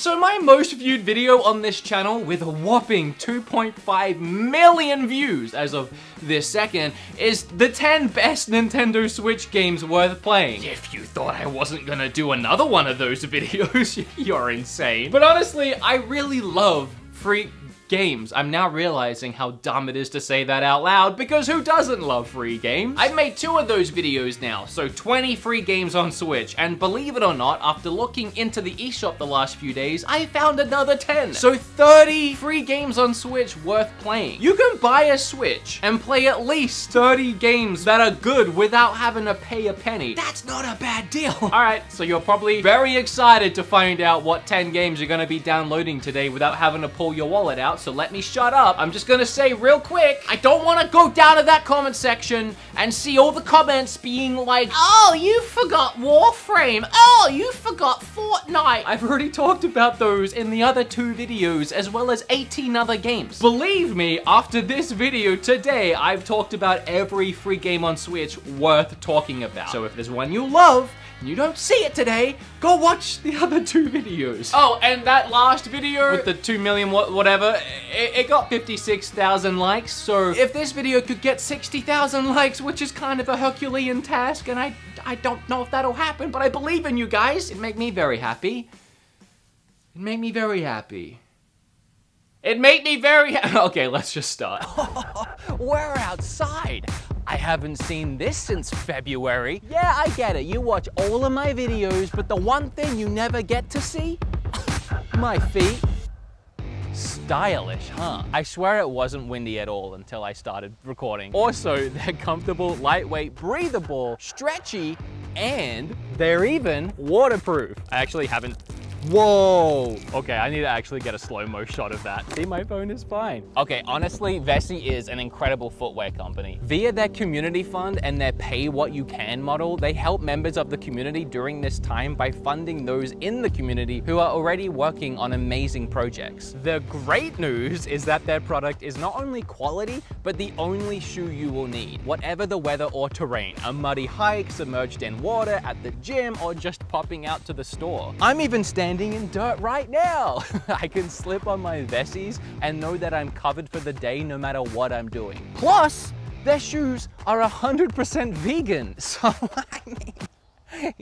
So my most viewed video on this channel, with a whopping 2.5 million views as of this second, is the 10 best Nintendo Switch games worth playing. If you thought I wasn't gonna do another one of those videos, you're insane. But honestly, I really love free games. I'm now realizing how dumb it is to say that out loud, because who doesn't love free games? I've made 2 of those videos now, so 20 free games on Switch, and believe it or not, after looking into the eShop the last few days, I found another 10. So 30 free games on Switch worth playing. You can buy a Switch and play at least 30 games that are good without having to pay a penny. That's not a bad deal. Alright, so you're probably very excited to find out what 10 games you're gonna be downloading today without having to pull your wallet out. So let me shut up. I'm just gonna say real quick, I don't want to go down to that comment section and see all the comments being like, oh, you forgot Warframe. Oh, you forgot Fortnite. I've already talked about those in the other 2 videos, as well as 18 other games. Believe me, after this video today, I've talked about every free game on Switch worth talking about. So if there's one you love, and you don't see it today, go watch the other 2 videos. Oh, and that last video with the 2 million whatever, it got 56,000 likes. So if this video could get 60,000 likes, which is kind of a Herculean task, and I don't know if that'll happen, but I believe in you guys. It'd make me very happy. It'd make me very happy. It made me very okay, let's just start. We're outside. I haven't seen this since February. Yeah, I get it. You watch all of my videos, but the one thing you never get to see? My feet. Stylish, huh? I swear it wasn't windy at all until I started recording. Also, they're comfortable, lightweight, breathable, stretchy, and they're even waterproof. I actually haven't. Whoa! Okay, I need to actually get a slow-mo shot of that. See, my phone is fine. Okay, honestly, Vessi is an incredible footwear company. Via their community fund and their pay what you can model, they help members of the community during this time by funding those in the community who are already working on amazing projects. The great news is that their product is not only quality, but the only shoe you will need, whatever the weather or terrain. A muddy hike, submerged in water, at the gym, or just popping out to the store. I'm even standing in dirt right now. I can slip on my Vessies and know that I'm covered for the day no matter what I'm doing. Plus, their shoes are 100% vegan. So, I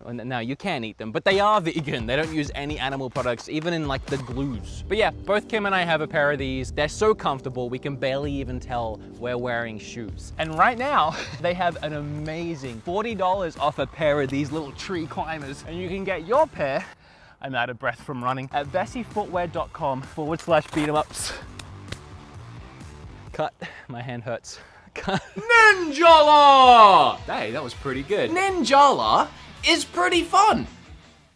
mean, now you can eat them, but they are vegan. They don't use any animal products, even in like the glues. But yeah, both Kim and I have a pair of these. They're so comfortable, we can barely even tell we're wearing shoes. And right now, they have an amazing $40 off a pair of these little tree climbers. And you can get your pair, I'm out of breath from running, at vessifootwear.com/beat-em-ups. Cut, my hand hurts. Cut. Ninjala! Hey, that was pretty good. Ninjala is pretty fun,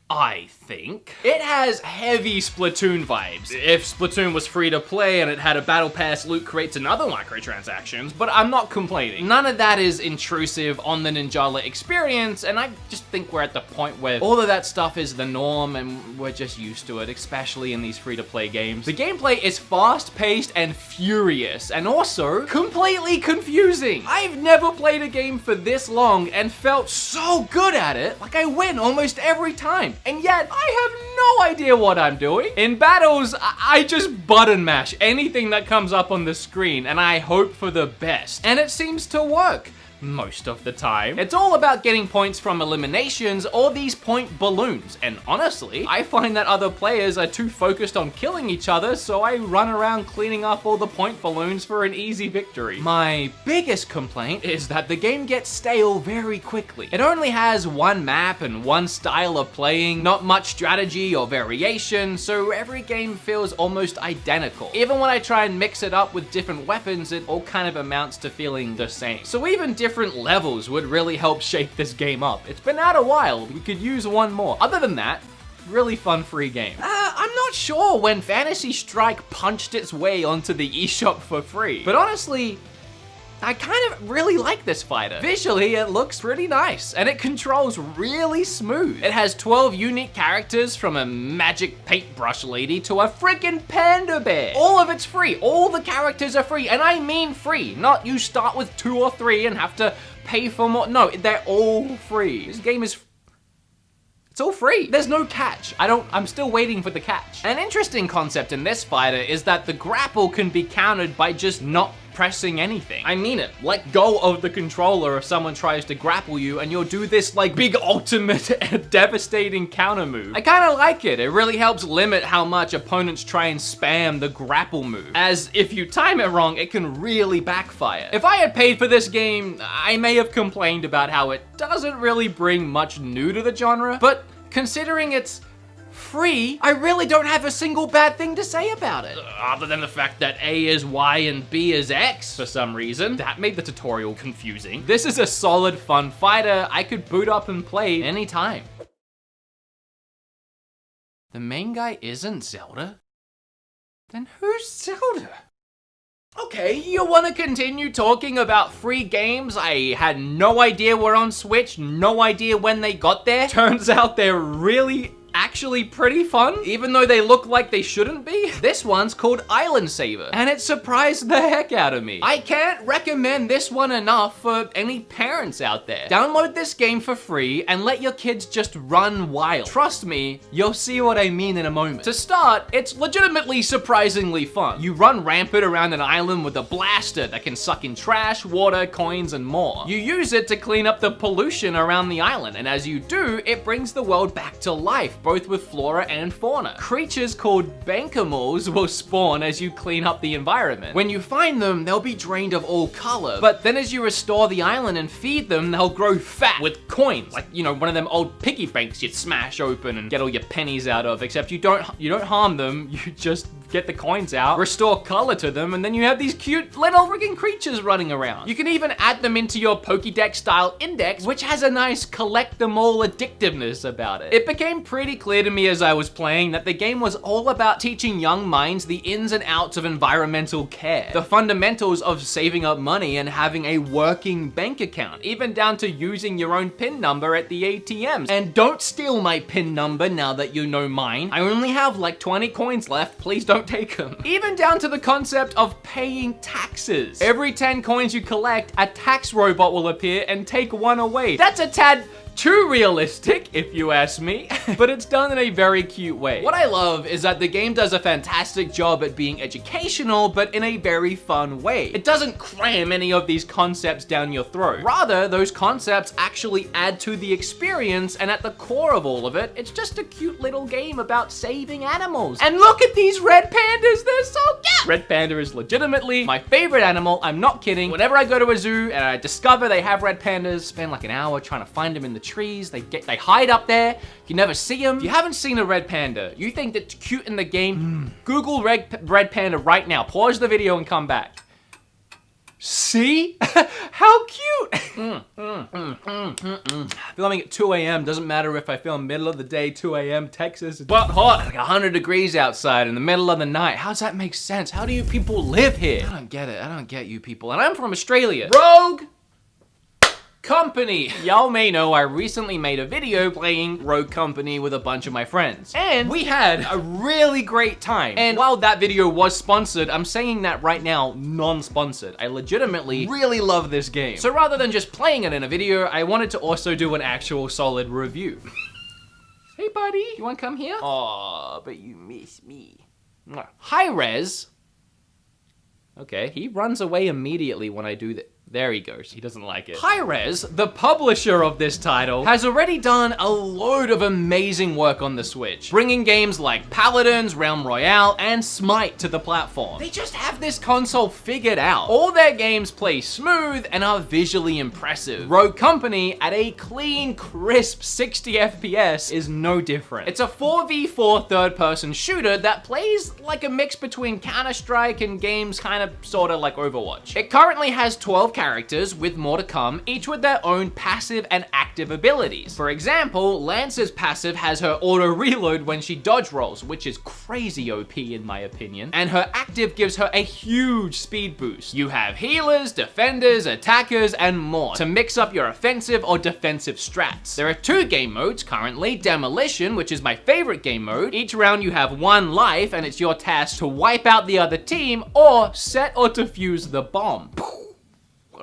I think. It has heavy Splatoon vibes. If Splatoon was free to play and it had a battle pass, loot crates and other microtransactions, but I'm not complaining. None of that is intrusive on the Ninjala experience, and I just think we're at the point where all of that stuff is the norm and we're just used to it, especially in these free-to-play games. The gameplay is fast-paced and furious, and also completely confusing. I've never played a game for this long and felt so good at it, like I win almost every time. And yet, I have no idea what I'm doing. In battles, I just button mash anything that comes up on the screen, and I hope for the best. And it seems to work most of the time. It's all about getting points from eliminations or these point balloons, and honestly, I find that other players are too focused on killing each other, so I run around cleaning up all the point balloons for an easy victory. My biggest complaint is that the game gets stale very quickly. It only has one map and one style of playing, not much strategy or variation, so every game feels almost identical. Even when I try and mix it up with different weapons, it all kind of amounts to feeling the same. So even different levels would really help shake this game up. It's been out a while, we could use one more. Other than that, really fun free game. I'm not sure when Fantasy Strike punched its way onto the eShop for free, but honestly, I kind of really like this fighter. Visually, it looks pretty nice, and it controls really smooth. It has 12 unique characters, from a magic paintbrush lady to a freaking panda bear. All of it's free. All the characters are free, and I mean free. Not you start with 2 or 3 and have to pay for more. No, they're all free. This game is It's all free. There's no catch. I'm still waiting for the catch. An interesting concept in this fighter is that the grapple can be countered by just not pressing anything. I mean it. Let go of the controller if someone tries to grapple you and you'll do this like big ultimate devastating counter move. I kind of like it. It really helps limit how much opponents try and spam the grapple move, as if you time it wrong, it can really backfire. If I had paid for this game, I may have complained about how it doesn't really bring much new to the genre, but considering it's free, I really don't have a single bad thing to say about it. Other than the fact that A is Y and B is X for some reason. That made the tutorial confusing. This is a solid, fun fighter I could boot up and play anytime. The main guy isn't Zelda? Then who's Zelda? Okay, you want to continue talking about free games I had no idea were on Switch, no idea when they got there? Turns out they're really actually pretty fun, even though they look like they shouldn't be. This one's called Island Saver, and it surprised the heck out of me. I can't recommend this one enough for any parents out there. Download this game for free and let your kids just run wild. Trust me, you'll see what I mean in a moment. To start, it's legitimately surprisingly fun. You run rampant around an island with a blaster that can suck in trash, water, coins, and more. You use it to clean up the pollution around the island, and as you do, it brings the world back to life, both with flora and fauna. Creatures called bankimals will spawn as you clean up the environment. When you find them, they'll be drained of all color, but then as you restore the island and feed them, they'll grow fat with coins. Like, you know, one of them old piggy banks you'd smash open and get all your pennies out of, except you don't harm them, you just get the coins out, restore color to them, and then you have these cute little freaking creatures running around. You can even add them into your Pokédex style index, which has a nice collect them all addictiveness about it. It became pretty clear to me as I was playing that the game was all about teaching young minds the ins and outs of environmental care, the fundamentals of saving up money and having a working bank account, even down to using your own PIN number at the ATMs. And don't steal my PIN number now that you know mine. I only have like 20 coins left, please don't take them. Even down to the concept of paying taxes. Every 10 coins you collect, a tax robot will appear and take one away. That's a tad too realistic, if you ask me, but it's done in a very cute way. What I love is that the game does a fantastic job at being educational, but in a very fun way. It doesn't cram any of these concepts down your throat. Rather, those concepts actually add to the experience, and at the core of all of it, it's just a cute little game about saving animals. And look at these red pandas, they're so cute! Red panda is legitimately my favorite animal, I'm not kidding. Whenever I go to a zoo and I discover they have red pandas, spend like an hour trying to find them in the trees, they hide up there, you never see them. If you haven't seen a red panda, you think that's cute in the game, Google red panda right now, pause the video and come back. See? How cute! Filming at 2 a.m. doesn't matter if I film middle of the day, 2 a.m. Texas, it's but hot, like 100 degrees outside in the middle of the night. How does that make sense? How do you people live here? I don't get it, I don't get you people. And I'm from Australia. Rogue Company. Y'all may know I recently made a video playing Rogue Company with a bunch of my friends. And we had a really great time. And while that video was sponsored, I'm saying that right now, non-sponsored. I legitimately really love this game. So rather than just playing it in a video, I wanted to also do an actual solid review. Hey buddy, you wanna come here? Aw, but you miss me. Hi Rez. Okay, he runs away immediately when I do that. There he goes, he doesn't like it. Hi-Rez, the publisher of this title, has already done a load of amazing work on the Switch, bringing games like Paladins, Realm Royale, and Smite to the platform. They just have this console figured out. All their games play smooth and are visually impressive. Rogue Company, at a clean, crisp 60 FPS, is no different. It's a 4v4 third-person shooter that plays like a mix between Counter-Strike and games kind of sorta like Overwatch. It currently has 12 characters, with more to come, each with their own passive and active abilities. For example, Lance's passive has her auto reload when she dodge rolls, which is crazy OP in my opinion, and her active gives her a huge speed boost. You have healers, defenders, attackers, and more to mix up your offensive or defensive strats. There are 2 game modes currently, Demolition, which is my favorite game mode. Each round you have 1 life, and it's your task to wipe out the other team or set or defuse the bomb.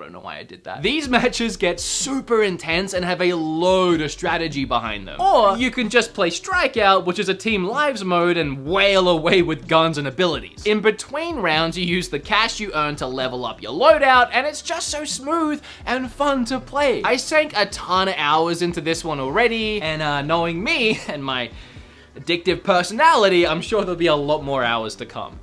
I don't know why I did that. These matches get super intense and have a load of strategy behind them. Or you can just play Strikeout, which is a team lives mode, and wail away with guns and abilities. In between rounds, you use the cash you earn to level up your loadout, and it's just so smooth and fun to play. I sank a ton of hours into this one already, and knowing me and my addictive personality, I'm sure there'll be a lot more hours to come.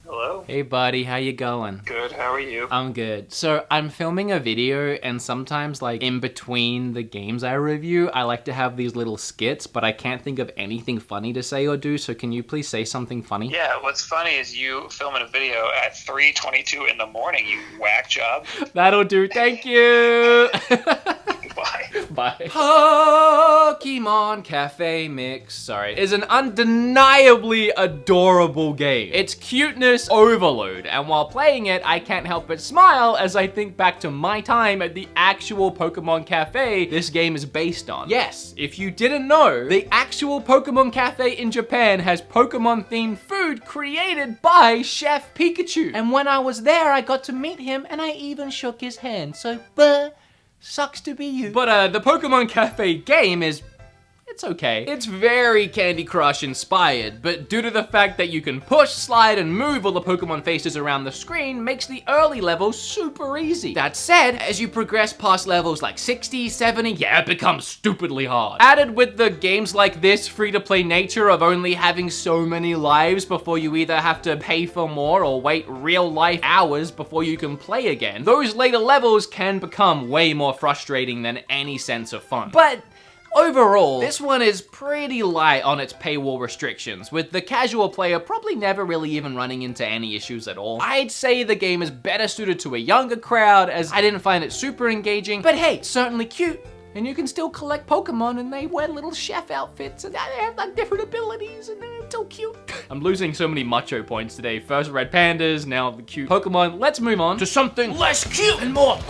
Hello? Hey buddy, how you going? Good, how are you? I'm good. So I'm filming a video, and sometimes like in between the games I review, I like to have these little skits, but I can't think of anything funny to say or do, so can you please say something funny? Yeah, what's funny is you filming a video at 3:22 in the morning, you whack job. That'll do, thank you! Goodbye. Bye. Pokemon Cafe Mix, sorry, is an undeniably adorable game. It's cuteness overload, and while playing it, I can't help but smile as I think back to my time at the actual Pokemon Cafe this game is based on. Yes, if you didn't know, the actual Pokemon Cafe in Japan has Pokemon-themed food created by Chef Pikachu. And when I was there, I got to meet him, and I even shook his hand, so sucks to be you. But the Pokemon Cafe game it's okay. It's very Candy Crush inspired, but due to the fact that you can push, slide, and move all the Pokemon faces around the screen makes the early levels super easy. That said, as you progress past levels like 60, 70, yeah, it becomes stupidly hard. Added with the games like this free-to-play nature of only having so many lives before you either have to pay for more or wait real-life hours before you can play again, those later levels can become way more frustrating than any sense of fun. But overall, this one is pretty light on its paywall restrictions, with the casual player probably never really even running into any issues at all. I'd say the game is better suited to a younger crowd, as I didn't find it super engaging, but hey, it's certainly cute. And you can still collect Pokemon, and they wear little chef outfits, and they have like different abilities, and they're so cute. I'm losing so many macho points today. First red pandas, now the cute Pokemon. Let's move on to something less cute and more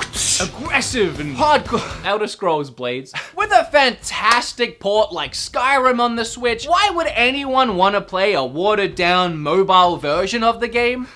aggressive and hardcore. Elder Scrolls Blades. With a fantastic port like Skyrim on the Switch, why would anyone want to play a watered down mobile version of the game?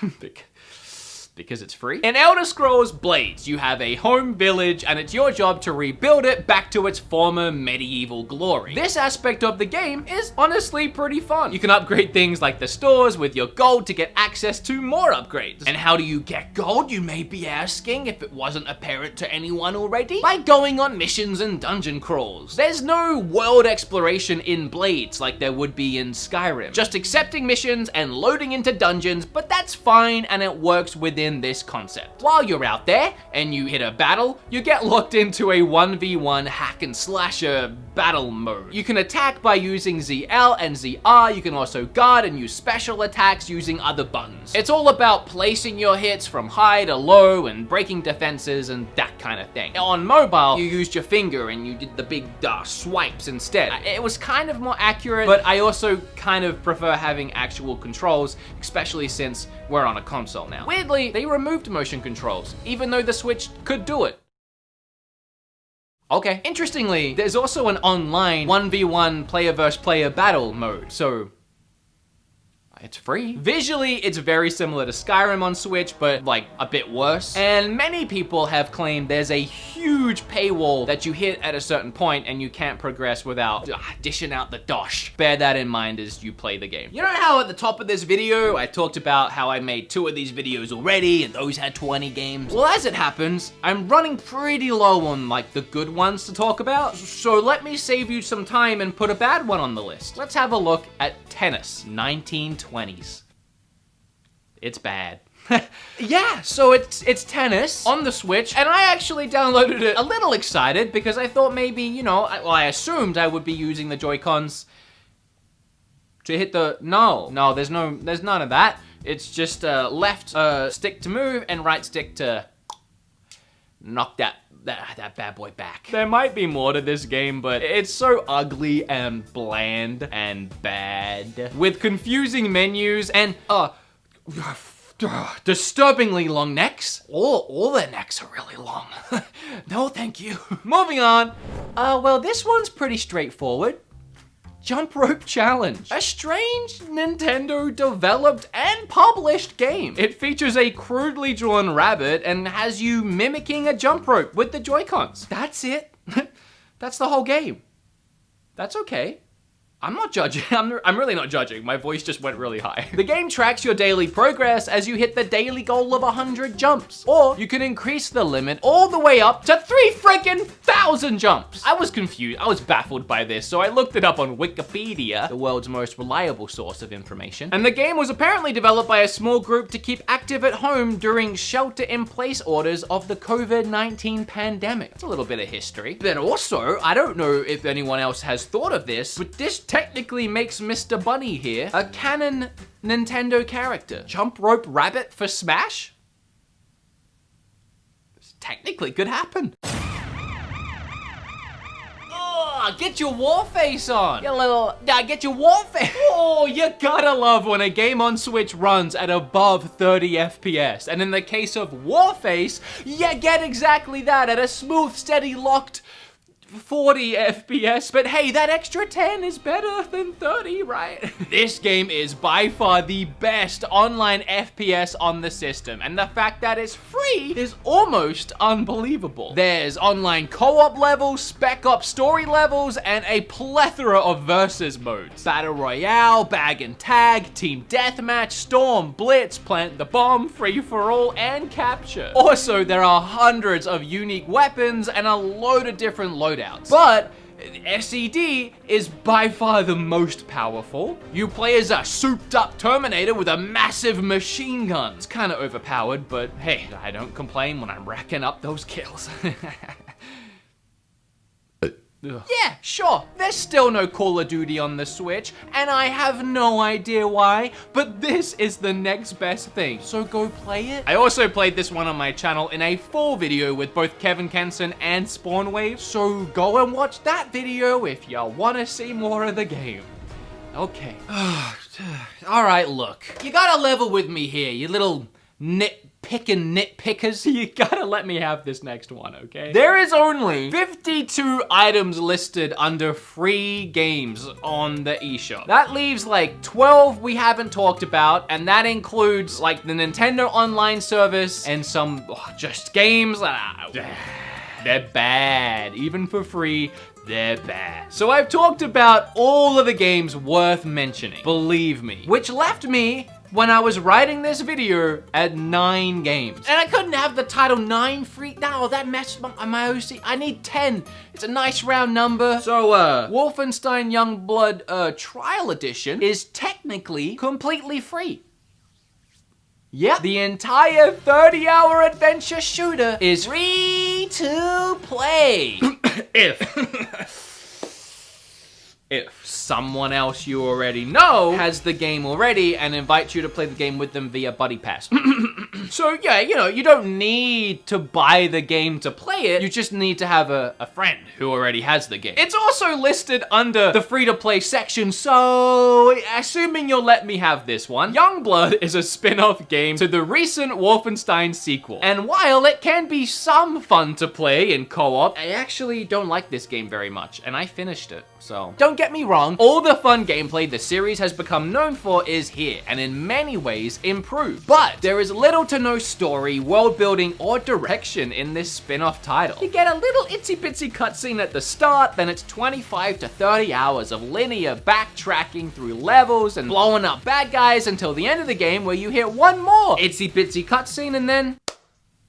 Because it's free. In Elder Scrolls Blades, you have a home village, and it's your job to rebuild it back to its former medieval glory. This aspect of the game is honestly pretty fun. You can upgrade things like the stores with your gold to get access to more upgrades. And how do you get gold, you may be asking, if it wasn't apparent to anyone already? By going on missions and dungeon crawls. There's no world exploration in Blades like there would be in Skyrim. Just accepting missions and loading into dungeons, but that's fine, and it works within this concept. While you're out there and you hit a battle, you get locked into a 1v1 hack and slasher battle mode. You can attack by using ZL and ZR. You can also guard and use special attacks using other buttons. It's all about placing your hits from high to low and breaking defenses and that kind of thing. On mobile, you used your finger and you did the big swipes instead. It was kind of more accurate, but I also kind of prefer having actual controls, especially since we're on a console now. Weirdly, they removed motion controls, even though the Switch could do it. Okay. Interestingly, there's also an online 1v1 player versus player battle mode, so it's free. Visually, it's very similar to Skyrim on Switch, but like a bit worse. And many people have claimed there's a huge paywall that you hit at a certain point and you can't progress without dishing out the dosh. Bear that in mind as you play the game. You know how at the top of this video, I talked about how I made 2 of these videos already and those had 20 games? Well, as it happens, I'm running pretty low on like the good ones to talk about. So let me save you some time and put a bad one on the list. Let's have a look at Tennis 1920. It's bad. Yeah, so it's Tennis on the Switch, and I actually downloaded it a little excited because I thought maybe, you know, I assumed I would be using the Joy-Cons to hit the, no, there's none of that. It's just left stick to move and right stick to knock that bad boy back. There might be more to this game, but it's so ugly and bland and bad. With confusing menus and, disturbingly long necks. All their necks are really long. No, thank you. Moving on. Well, this one's pretty straightforward. Jump Rope Challenge, a strange Nintendo developed and published game. It features a crudely drawn rabbit and has you mimicking a jump rope with the Joy-Cons. That's it. That's the whole game. That's okay. I'm not judging. I'm really not judging. My voice just went really high. The game tracks your daily progress as you hit the daily goal of 100 jumps. Or you can increase the limit all the way up to 3,000 jumps. I was confused. I was baffled by this, so I looked it up on Wikipedia, the world's most reliable source of information. And the game was apparently developed by a small group to keep active at home during shelter-in-place orders of the COVID-19 pandemic. That's a little bit of history. Then also, I don't know if anyone else has thought of this, but this technically makes Mr. Bunny here a canon Nintendo character. Jump Rope Rabbit for Smash? This technically could happen. Oh, get your war face on. Get your war face. Oh, you gotta love when a game on Switch runs at above 30 FPS. And in the case of Warface, you get exactly that at a smooth, steady, locked 40 FPS, but hey, that extra 10 is better than 30, right? This game is by far the best online FPS on the system, and the fact that it's free is almost unbelievable. There's online co-op levels, spec op story levels, and a plethora of versus modes. Battle Royale, Bag and Tag, Team Deathmatch, Storm, Blitz, Plant the Bomb, Free for All, and Capture. Also, there are hundreds of unique weapons and a load of different loadouts. But SED is by far the most powerful. You play as a souped up Terminator with a massive machine gun. It's kind of overpowered, but hey, I don't complain when I'm racking up those kills. Yeah, sure, there's still no Call of Duty on the Switch, and I have no idea why, but this is the next best thing, so go play it. I also played this one on my channel in a full video with both Kevin Kenson and Spawnwave, so go and watch that video if you want to see more of the game. Okay. All right, look, you gotta level with me here, you little nitpickers. You gotta let me have this next one, okay? There is only 52 items listed under free games on the eShop. That leaves like 12 we haven't talked about, and that includes like the Nintendo Online service and some just games that they're bad. Even for free, they're bad. So I've talked about all of the games worth mentioning, believe me, which left me when I was writing this video at 9 games. And I couldn't have the title 9 free. No, that messed up my OC. I need 10. It's a nice round number. So, Wolfenstein Youngblood Trial Edition is technically completely free. Yeah, the entire 30-hour adventure shooter is free to play. If someone else you already know has the game already and invites you to play the game with them via Buddy Pass. So yeah, you know, you don't need to buy the game to play it, you just need to have a friend who already has the game. It's also listed under the free-to-play section, so assuming you'll let me have this one, Youngblood is a spin-off game to the recent Wolfenstein sequel. And while it can be some fun to play in co-op, I actually don't like this game very much, and I finished it. So don't get me wrong, all the fun gameplay the series has become known for is here, and in many ways improved. But there is little to no story, world building, or direction in this spin-off title. You get a little itsy-bitsy cutscene at the start, then it's 25 to 30 hours of linear backtracking through levels and blowing up bad guys until the end of the game where you hit one more itsy-bitsy cutscene and then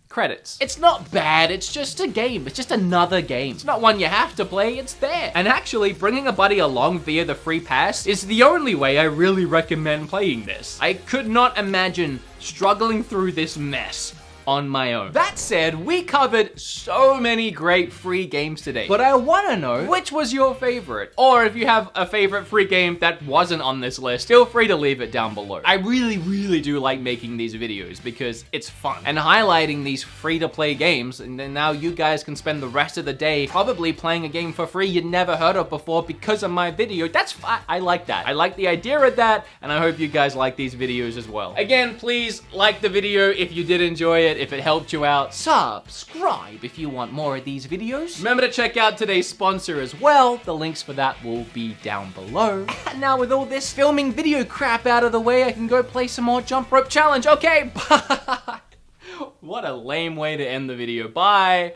credits. It's not bad, it's just a game. It's just another game. It's not one you have to play, it's there. And actually, bringing a buddy along via the free pass is the only way I really recommend playing this. I could not imagine struggling through this mess on my own. That said, we covered so many great free games today, but I wanna know which was your favorite, or if you have a favorite free game that wasn't on this list, feel free to leave it down below. I really do like making these videos because it's fun and highlighting these free-to-play games, and then now you guys can spend the rest of the day probably playing a game for free you'd never heard of before because of my video. That's fine. I like that. I like the idea of that, and I hope you guys like these videos as well. Again, please like the video if you did enjoy it. If it helped you out, subscribe if you want more of these videos. Remember to check out today's sponsor as well. The links for that will be down below. And now with all this filming video crap out of the way, I can go play some more jump rope challenge. Okay, bye. What a lame way to end the video. Bye.